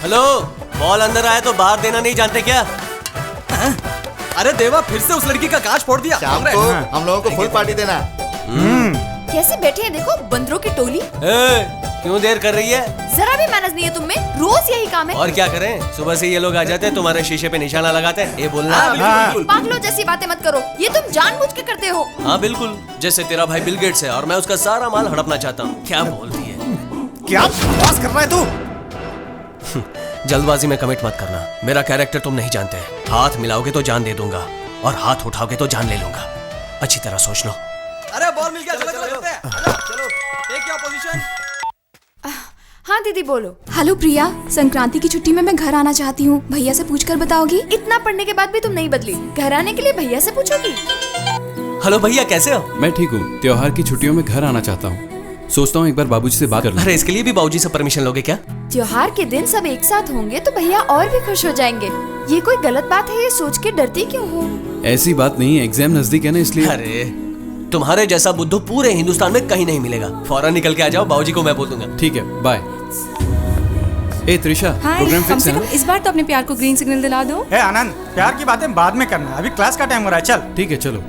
Hello, ball अंदर आया तो बाहर देना नहीं जानते क्या? अरे देवा, फिर से उस लड़की का कांच फोड़ दिया। शाम को हम लोगों को फुल पार्टी देना। कैसे बैठे हैं देखो, बंदरों की टोली। क्यों देर कर रही है? जरा भी मैनर्स नहीं है तुम में, रोज यही काम है। और क्या करें, सुबह से ये लोग आ जाते हैं, तुम्हारे शीशे पे निशाना लगाते हैं। ये बोलना पागलों जैसी बातें मत करो, ये तुम जानबूझ के करते हो। हाँ बिल्कुल, जैसे तेरा भाई बिल गेट्स है और मैं उसका सारा माल हड़पना चाहता हूँ। क्या बोलती है? क्या बकवास कर रहा है तू? जल्दबाजी में कमिट मत करना, मेरा कैरेक्टर तुम नहीं जानते। हाथ मिलाओगे तो जान दे दूंगा और हाथ उठाओगे तो जान ले लूंगा। अच्छी तरह सोच लो। अरे बॉल मिल गया, चलो चलते हैं। चलो, टेक योर पोजीशन। हाँ दीदी बोलो। हेलो प्रिया, संक्रांति की छुट्टी में मैं घर आना चाहती हूँ, भैया से पूछकर बताओगी? इतना पढ़ने के बाद भी तुम नहीं बदली, घर आने के लिए भैया से पूछोगी? हेलो भैया, कैसे हो? मैं ठीक हूँ, त्योहार की छुट्टियों में घर आना चाहता हूँ। सोचता हूँ एक बार बाबूजी से बात कर लूं। अरे इसके लिए भी बाबूजी से परमिशन लोगे क्या? त्योहार के दिन सब एक साथ होंगे तो भैया और भी खुश हो जाएंगे। ये कोई गलत बात है, ये सोच के डरती क्यों हो? ऐसी बात नहीं, एग्जाम नजदीक है ना इसलिए। अरे तुम्हारे जैसा बुद्धू पूरे हिंदुस्तान में कहीं नहीं मिलेगा। फौरन निकल के आ जाओ, बाबूजी को मैं बोल दूंगा। ठीक है, बाय। ए त्रिशा, प्रोग्राम फिक्स है ना? इस बार तो अपने प्यार को ग्रीन सिग्नल दिला दो। ए आनंद, प्यार की बातें बाद में करना, अभी क्लास का टाइम हो रहा है, चल। ठीक है, चलो।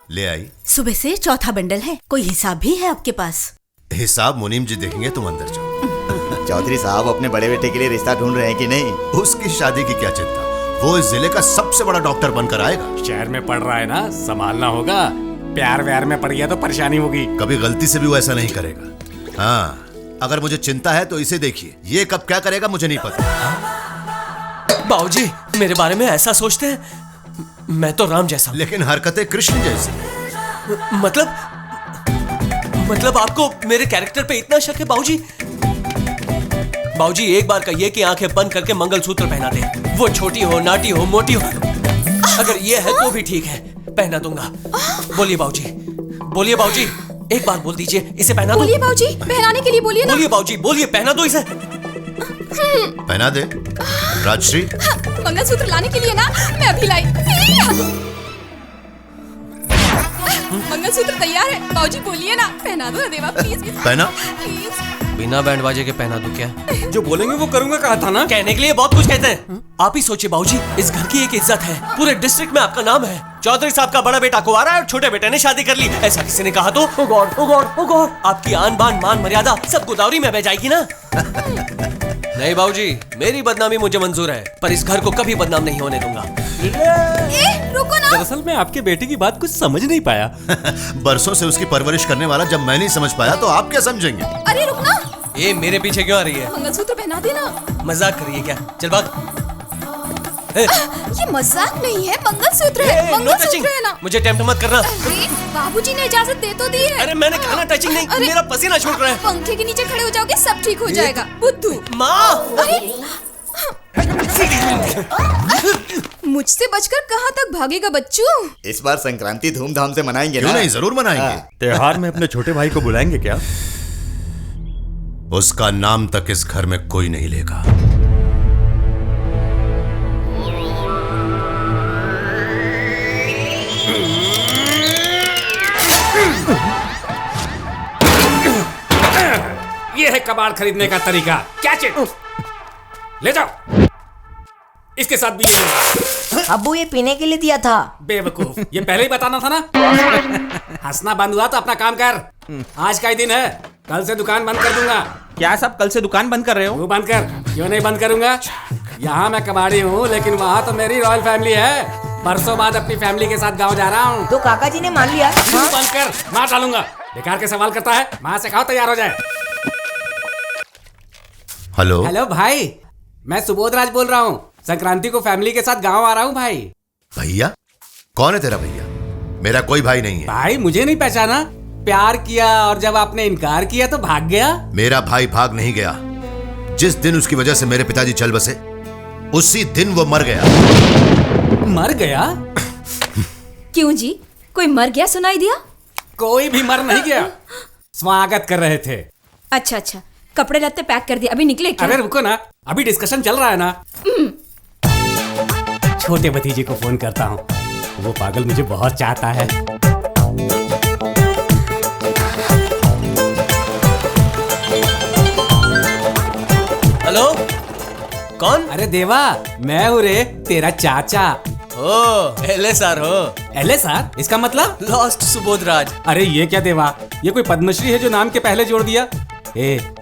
ले आई। सुबह से चौथा बंडल है, कोई हिसाब भी है आपके पास? हिसाब मुनीम जी देखेंगे, तुम अंदर जाओ। चौधरी साहब अपने बड़े बेटे के लिए रिश्ता ढूंढ रहे हैं कि नहीं? उसकी शादी की क्या चिंता, वो इस जिले का सबसे बड़ा डॉक्टर बनकर आएगा। शहर में पढ़ रहा है ना, संभालना होगा। प्यार व्यार में पड़ गया तो परेशानी होगी। कभी गलती से भी वो ऐसा नहीं करेगा। हाँ, अगर मुझे चिंता है तो इसे देखिए, ये कब क्या करेगा मुझे नहीं पता। बाबूजी मेरे बारे में ऐसा सोचते हैं? मैं तो राम जैसा, लेकिन हरकतें कृष्ण जैसी। मतलब आपको मेरे कैरेक्टर पे इतना शक है बाबूजी? बाबूजी एक बार कहिए कि आंखें बंद करके मंगलसूत्र पहना दे। वो छोटी हो, नाटी हो, मोटी हो, अगर ये है तो भी ठीक है, पहना दूंगा। बोलिए बाबूजी, बोलिए बाबूजी, एक बार बोल दीजिए, इसे पहना दो। बोलिए बाबूजी, पहनाने के लिए बोलिए ना। बोलिए बाबूजी, बोलिए, पहना दो इसे। पहना दे राजश्री। मंगलसूत्र लाने के लिए ना, मैं अभी लाई। मंगलसूत्र तैयार है, बाबूजी बोलिए ना, पहना दो ना देवा, प्लीज। पहना। प्लीज। बिना बैंड बाजे के पहना दूं क्या? जो बोलेंगे वो करूंगा कहा था ना। कहने के लिए बहुत कुछ कहते हैं। आप ही सोचिए बाबूजी, इस घर की एक इज्जत है, पूरे डिस्ट्रिक्ट में आपका नाम है। चौधरी साहब का बड़ा बेटा कुंवारा है और छोटे बेटे ने शादी कर ली, ऐसा किसी ने कहा तो ओ गॉड, ओ गॉड, ओ गॉड, आपकी आन बान मान मर्यादा सब गोदावरी में बह जाएगी ना। नहीं बाबूजी, मेरी बदनामी मुझे मंजूर है, पर इस घर को कभी बदनाम नहीं होने दूंगा। रुको ना। दरअसल मैं आपके बेटे की बात कुछ समझ नहीं पाया। बरसों से उसकी परवरिश करने वाला जब मैं नहीं समझ पाया तो आप क्या समझेंगे? अरे रुक ना, ये मेरे पीछे क्यों आ रही है? मंगलसूत्र पहना देना। मजाक करिए क्या? चल भाग। ये मजाक नहीं है, मंगलसूत्र है, नो मंगलसूत्र टचिंग, है ना। मुझे टेम्प्ट मत करना। अरे बाबूजी ने इजाजत दे तो दी है। अरे मैंने कहा ना टचिंग नहीं, मेरा पसीना छूट रहा है। पंखे के नीचे खड़े हो जाओगे, सब ठीक हो जाएगा। बुद्धू। माँ, मुझसे बचकर कहाँ तक भागेगा बच्चू? इस बार संक्रांति धूमधाम से मनाएंगे क्यों ना? नहीं, जरूर मनाएंगे। त्योहार में अपने छोटे भाई को बुलाएंगे क्या? उसका नाम तक इस घर में कोई नहीं लेगा। ये है कबाड़ खरीदने का तरीका। क्या चिट? ले जाओ, इसके साथ भी ये ले। अब्बू ये पीने के लिए दिया था। बेवकूफ, ये पहले ही बताना था ना। हंसना बंद हुआ तो अपना काम कर। आज का ही दिन है, कल से दुकान बंद कर दूंगा। क्या सब कल से दुकान बंद कर रहे हो? तू बंद कर। क्यों नहीं बंद करूंगा? यहाँ मैं कबाड़ी हूँ, लेकिन वहाँ तो मेरी रॉयल फैमिली है। बरसों बाद अपनी फैमिली के साथ गाँव जा रहा हूँ। तो काका जी ने मान लिया। तू बंद कर, मार डालूंगा। बेकार के सवाल करता है, माँ से खाओ, तैयार हो जाए। हेलो हेलो भाई, मैं सुबोध राज बोल रहा हूँ। संक्रांति को फैमिली के साथ गाँव आ रहा हूँ भाई। भैया? कौन है तेरा भैया? मेरा कोई भाई नहीं है। भाई मुझे नहीं पहचाना? प्यार किया और जब आपने इनकार किया तो भाग गया। मेरा भाई भाग नहीं गया। जिस दिन उसकी वजह से मेरे पिताजी चल बसे, उसी दिन वो मर गया। मर गया? क्यों जी, कोई मर गया सुनाई दिया? कोई भी मर नहीं गया, स्वागत कर रहे थे। अच्छा अच्छा, कपड़े लत्ते पैक कर दिए, अभी निकले क्या? अरे रुको ना, अभी डिस्कशन चल रहा है ना। छोटे भतीजे को फोन करता हूँ, वो पागल मुझे बहुत चाहता है। हेलो, कौन? अरे देवा, मैं हूँ रे, तेरा चाचा। ओ LSR हो? LSR? इसका मतलब? लॉस्ट सुबोध राज। अरे ये क्या देवा, ये कोई पद्मश्री है जो नाम के पहले जोड़ दिया?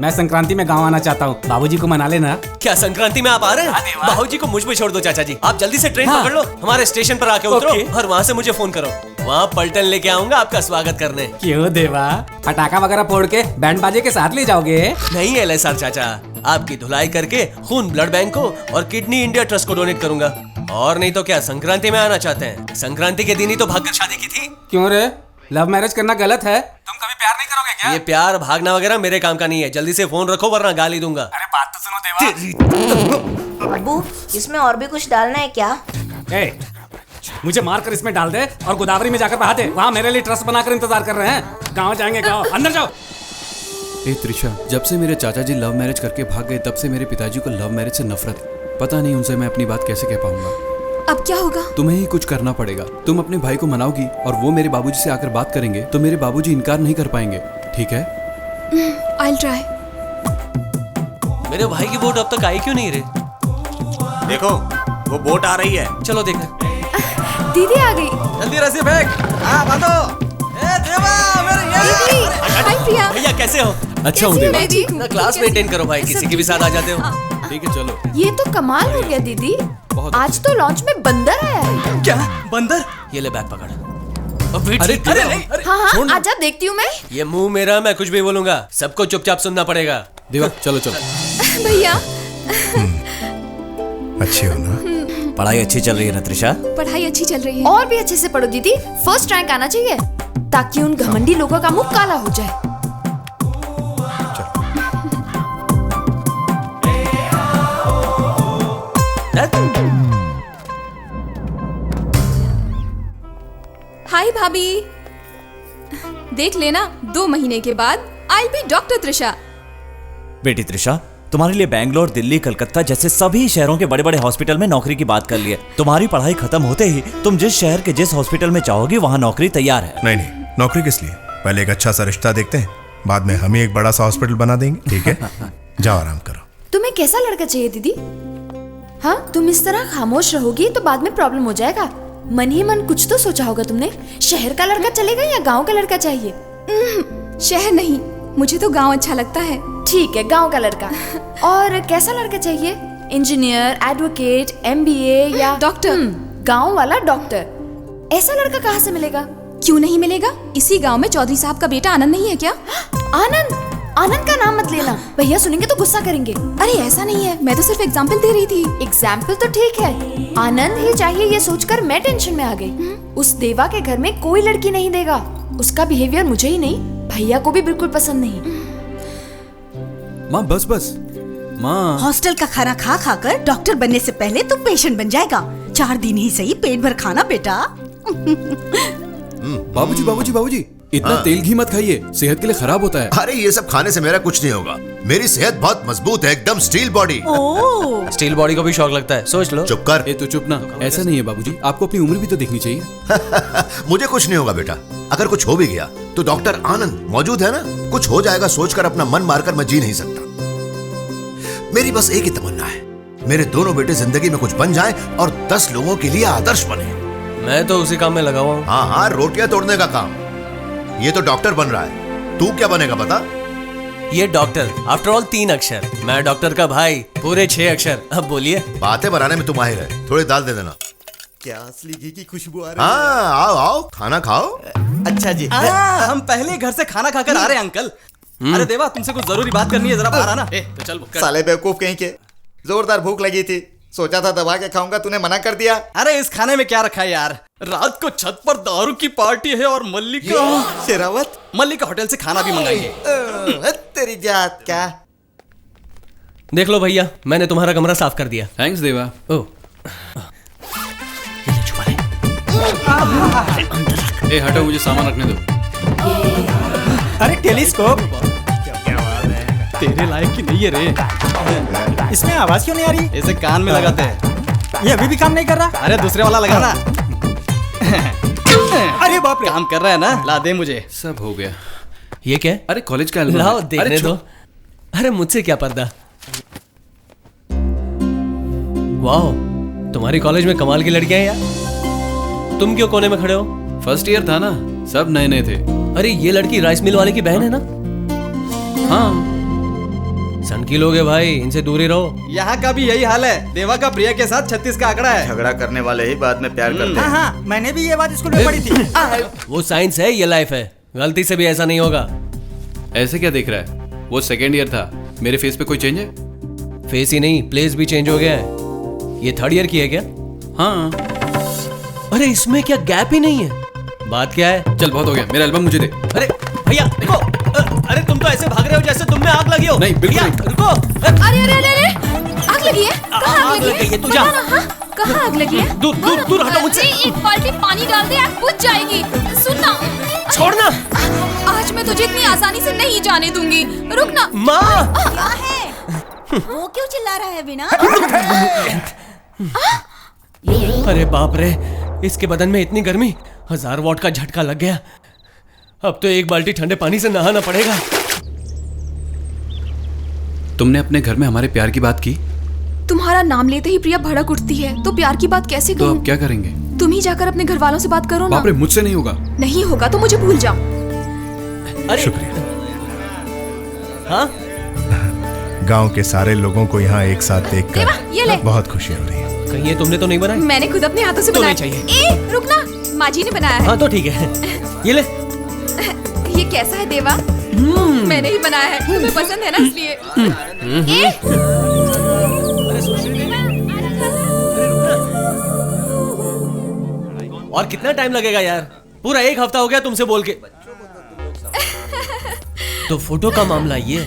मैं संक्रांति में गांव आना चाहता हूँ, बाबूजी को मना लेना। क्या संक्रांति में आप आ रहे हैं? बाबूजी को मुझ में छोड़ दो चाचा जी। आप जल्दी से ट्रेन पकड़ लो, हमारे स्टेशन पर आके उतरो और वहाँ से मुझे फोन करो। वहाँ पलटन लेके आऊंगा आपका स्वागत करने। क्यों देवा, पटाखा वगैरह फोड़ के बैंड बाजे के साथ ले जाओगे? नहीं LSR चाचा, आपकी धुलाई करके खून ब्लड बैंक को और किडनी इंडिया ट्रस्ट को डोनेट करूंगा। और नहीं तो क्या संक्रांति में आना चाहते हैं? संक्रांति के दिन ही तो भागकर शादी की थी। क्यों रे, लव मैरिज करना गलत है? तुम कभी प्यार नहीं करोगे क्या? ये प्यार भागना वगैरह मेरे काम का नहीं है। जल्दी से फोन रखो वरना गाली दूंगा। अरे बात तो सुनो देवा। अब्बू, इसमें और भी कुछ डालना है क्या? मुझे मारकर इसमें डाल दे और गोदावरी में जाकर बहा दे। वहाँ मेरे लिए ट्रस्ट बनाकर इंतजार कर रहे हैं। गाँव जाएंगे, गाँव। अंदर जाओ। त्रिशा, जब से मेरे चाचा जी लव मैरिज करके भाग गए तब से मेरे पिताजी को लव मैरिज से नफरत है। पता नहीं उनसे मैं अपनी बात कैसे कह पाऊंगा। अब क्या होगा? तुम्हें ही कुछ करना पड़ेगा। तुम अपने भाई को मनाओगी और वो मेरे बाबूजी से आकर बात करेंगे तो मेरे बाबूजी इनकार नहीं कर पाएंगे, ठीक है? I'll try। मेरे भाई की बोट अब तक आई क्यों नहीं रे? देखो वो बोट आ रही है। चलो देखो। दीदी आ गई। जल्दी रस्सी फेंक। हाँ बांधो। ए देवा, मेरे ये। हाय प्रिया। भैया कैसे हो? अच्छा हूँ देवा। ना क्लास मेंटेन करो भाई, किसी के भी साथ आ जाते हो। ठीक है चलो। ये तो कमाल हो गया दीदी, बहुत आज तो लॉन्च में बंदर आया है। क्या बंदर? ये ले बैग पकड़। अरे अरे नहीं, हाँ हाँ, आजा देखती हूँ मैं। ये मुंह मेरा, मैं कुछ भी बोलूंगा, सबको चुपचाप सुनना पड़ेगा। देवा चलो चलो। भैया, अच्छी हो ना? पढ़ाई अच्छी चल रही है ना त्रिशा? पढ़ाई अच्छी चल रही है। और भी अच्छे से पढ़ो दीदी, फर्स्ट रैंक आना चाहिए ताकि उन घमंडी लोगों का मुंह काला हो जाए। हाय भाभी, देख लेना 2 महीने के बाद आई बी डॉक्टर त्रिशा। बेटी त्रिशा, तुम्हारे लिए बैंगलोर, दिल्ली, कलकत्ता जैसे सभी शहरों के बड़े बड़े हॉस्पिटल में नौकरी की बात कर ली है। तुम्हारी पढ़ाई खत्म होते ही तुम जिस शहर के जिस हॉस्पिटल में चाहोगी वहाँ नौकरी तैयार है। नहीं नहीं, नौकरी किस लिए? पहले एक अच्छा सा रिश्ता देखते हैं, बाद में हम ही एक बड़ा सा हॉस्पिटल बना देंगे, ठीक है? जाओ आराम करो। तुम्हें कैसा लड़का चाहिए दीदी? हाँ, तुम इस तरह खामोश रहोगी तो बाद में प्रॉब्लम हो जाएगा। मन ही मन कुछ तो सोचा होगा तुमने। शहर का लड़का चलेगा या गांव का लड़का चाहिए? शहर नहीं, मुझे तो गांव अच्छा लगता है। ठीक है, गांव का लड़का। और कैसा लड़का चाहिए? इंजीनियर, एडवोकेट, MBA या डॉक्टर? गांव वाला डॉक्टर। ऐसा लड़का कहाँ से मिलेगा? क्यों नहीं मिलेगा? इसी गांव में चौधरी साहब का बेटा आनंद नहीं है क्या? आनंद? आनंद का नाम मत लेना, भैया सुनेंगे तो गुस्सा करेंगे। अरे ऐसा नहीं है, मैं तो सिर्फ एग्जाम्पल दे रही थी। एग्जाम्पल तो ठीक है, आनंद ही चाहिए ये सोचकर मैं टेंशन में आ गई। उस देवा के घर में कोई लड़की नहीं देगा। उसका बिहेवियर मुझे ही नहीं, भैया को भी बिल्कुल पसंद नहीं। माँ बस बस माँ। हॉस्टल का खाना खा खाकर डॉक्टर बनने से पहले तू पेशेंट बन जाएगा। 4 दिन ही सही, पेट भर खाना बेटा। बाबूजी बाबूजी बाबूजी, इतना तेल घी मत खाइए, सेहत के लिए खराब होता है। अरे ये सब खाने से मेरा कुछ नहीं होगा, मेरी सेहत बहुत मजबूत है, एकदम स्टील बॉडी। स्टील बॉडी को भी शौक लगता है, सोच लो। चुप कर। ए तो चुप ना, ऐसा नहीं है बाबूजी, आपको अपनी उम्र भी तो देखनी चाहिए। मुझे कुछ नहीं होगा बेटा, अगर कुछ हो भी गया तो डॉक्टर आनंद मौजूद है ना। कुछ हो जाएगा सोचकर अपना मन मारकर मैं जी नहीं सकता। मेरी बस एक ही तमन्ना है, मेरे दोनों बेटे जिंदगी में कुछ बन जाएं और 10 लोगों के लिए आदर्श बने। मैं तो उसी काम में लगा हुआ हूँ। हाँ हाँ, रोटियां तोड़ने का काम। ये तो डॉक्टर बन रहा है, तू क्या बनेगा बता? ये डॉक्टर, आफ्टर ऑल 3 अक्षर। मैं डॉक्टर का भाई, पूरे 6 अक्षर। अब बोलिए। बातें बनाने में तू माहिर है, थोड़ी दाल दे देना। क्या असली घी की खुशबू आ रही हाँ आओ आओ, खाना खाओ। है? अच्छा जी। हम पहले घर से खाना खाकर आ रहे हैं अंकल। अरे देवा, तुमसे कुछ जरूरी बात करनी है, जरा बाहर आना। तो चल साले बेवकूफ कहीं के, जोरदार भूख लगी थी, सोचा था दबा के खाऊंगा, तूने मना कर दिया। अरे इस खाने में क्या रखा है यार? रात को छत पर दारू की पार्टी है और मल्लिका शेरावत मल्लिका होटल से खाना भी मंगाएंगे। तेरी जात क्या। देख लो भैया, मैंने तुम्हारा कमरा साफ कर दिया। थैंक्स देवा। ओह, ए हटो, मुझे सामान रखने दो। अरे टेलीस्कोप तेरे लायक की नहीं है रे। इसमें आवाज क्यों नहीं आ रही? इसे कान में लगाते हैं। ये अभी भी काम नहीं कर रहा? अरे दूसरे वाला लगाना। अरे बाप रे, काम कर रहा है ना, ला दे मुझे। सब हो गया। ये क्या? अरे कॉलेज का एल्बम। लाओ देखने दो। अरे मुझसे क्या पर्दा। वाह, तुम्हारी कॉलेज में कमाल की लड़कियां हैं यार। तुम क्यों कोने में खड़े हो? फर्स्ट ईयर था ना, सब नए नए थे। अरे ये लड़की राइस मिल वाले की बहन है ना? हाँ। सनकी लोग है भाई, इनसे दूर ही रहो। यहाँ का भी यही हाल है। देवा का प्रिया के साथ 36 का आंकड़ा है। झगड़ा करने वाले ही बाद में प्यार करते हाँ हैं। हाँ, मैंने भी ये बात स्कूल में पढ़ी थी। वो साइंस है, ये लाइफ है। गलती से भी ऐसा नहीं होगा। ऐसे क्या देख रहा है? वो सेकेंड ईयर था, मेरे फेस पे कोई चेंज है? फेस ही नहीं, प्लेस भी चेंज हो गया है। ये थर्ड ईयर की है क्या? हाँ। अरे इसमें क्या गैप ही नहीं है? बात क्या है? चल बहुत हो गया, मेरा एल्बम मुझे दे। अरे भैया देखो, अरे तुम तो ऐसे भाग रहे हो जैसे तुम में आग लगी हो। नहीं, बिल्कुल भैया, नहीं। रुको। अरे अरे अरे अरे आग लगी है? कहाँ आग लगी है? तू जा। बता ना, हाँ? कहाँ आग लगी है? दूर दूर दूर हटो मुझसे। अरे, एक बाल्टी पानी डाल दे, आग बुझ जाएगी। सुनना, छोड़ना। आज मैं तुझे इतनी आसानी से नहीं जाने दूंगी। रुकना। माँ। क्या है? वो क्यों चिल्ला रहा है बिना? अरे बाप रे, इसके बदन में इतनी गर्मी, 1000 वॉट का झटका लग गया। अब तो एक बाल्टी ठंडे पानी से नहाना पड़ेगा। तुमने अपने घर में हमारे प्यार की बात की? तुम्हारा नाम लेते ही प्रिया भड़क उठती है, तो प्यार की बात कैसे तो कहूँ? अब क्या करेंगे? तुम ही जाकर अपने घर वालों से बात करो ना। बाप रे, मुझसे नहीं होगा। नहीं होगा तो मुझे भूल जाओ। अरे शुक्रिया। हाँ, गांव के सारे लोगों को यहाँ एक साथ देवा, ये ले। देखकर बहुत खुशी हो रही है। कहीं ये तुमने तो नहीं बनाया? मैंने खुद अपने हाथों से तो बनाया। नहीं चाहिए। ए, रुकना, माँ जी ने बनाया है। हाँ तो ठीक है, ये ले। ये कैसा है देवा? मैंने ही बनाया है, तुम्हें पसंद है ना इसलिए। ए, और कितना टाइम लगेगा यार? पूरा 1 हफ्ता हो गया तुमसे बोल के। तो फोटो का मामला ये